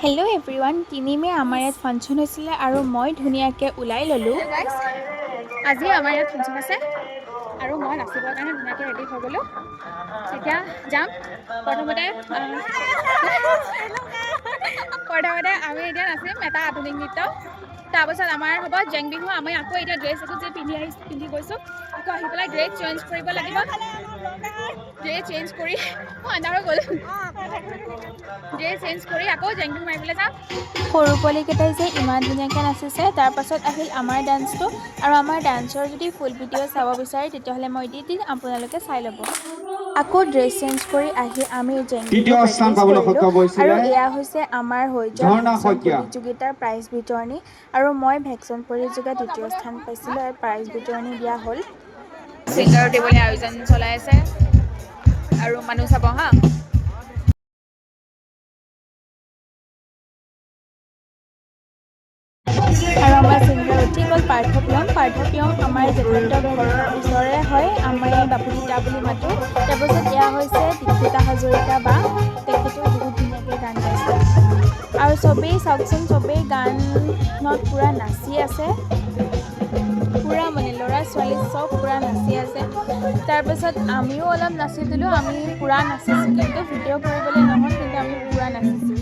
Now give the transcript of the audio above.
Hello' everyone, 3 মে' আমাৰ ইয়াত function হৈছিলে আৰু মই ধুনীয়াকৈ ওলাই ল'লোঁ। আজি আমাৰ ইয়াত ফাংচন আছে আৰু মই নাচিবৰ কাৰণে ধুনীয়াকৈ ৰেডি হৈ গ'লোঁ। এতিয়া যাম। প্ৰথমতে আমি এতিয়া নাচিম এটা আধুনিক নৃত্য। তাৰপাছত আমাৰ হ'ব জেং বিহু। আমি আকৌ এতিয়া ড্ৰেছ এযোৰ যে পিন্ধি গৈছোঁ, আকৌ আহি পেলাই ড্ৰেছ চেঞ্জ কৰিব লাগিব। ড্ৰেছ চেঞ্জ কৰি আন্ধাৰ হৈ গ'ল। ড্ৰেছ চেঞ্জ কৰি আকৌ জেং বিহু মাৰিবলৈ যাম। সৰু পোৱালীকেইটাই যে ইমান ধুনীয়াকৈ নাচিছে। তাৰপাছত আহিল আমাৰ ডান্সটো, আৰু আমাৰ ডান্সৰ যদি ফুল ভিডিঅ' চাব বিচাৰে তেতিয়াহ'লে মই দি দিম, আপোনালোকে চাই ল'ব। আকৌ ড্ৰেছ চেঞ্জ কৰি আহি আমি জেং বিহু প্ৰেক্টিছ কৰিলোঁ। আৰু এয়া হৈছে আমাৰ হৈ যোৱা ভেকচন প্ৰতিযোগিতাৰ প্ৰাইজ বিতৰণী। আৰু মই ভেকচন প্ৰতিযোগিতাত 2য় স্থান পাইছিলোঁ। আৰু প্ৰাইজ বিতৰণী দিয়া হ'ল। ছিংগাৰ দিবলৈ আয়োজন চলাই আছে আৰু মানুহ চাব হা। আৰু আমাৰ ছিংগাৰ উঠি গ'ল পাৰ্থপ্ৰিয়ম আমাৰ জেঠাইহঁতৰ ঘৰৰ ওচৰৰে হয়। আমি বাপুতিতা বুলি মাতোঁ। তাৰপাছত এয়া হৈছে দীক্ষিতা হাজৰিকা বা, তেখেতেও বহুত ধুনীয়াকৈ গান গাইছে। আৰু চবেই চাওকচোন, চবেই গানত পূৰা নাচি আছে। পূৰা মানে ল'ৰা ছোৱালী চব পূৰা নাচি আছে। তাৰপাছত আমিও অলপ নাচি দিলোঁ। আমি পূৰা নাচিছোঁ, কিন্তু ভিডিঅ' কৰিবলৈ নহ'ল, কিন্তু আমি পূৰা নাচিছোঁ।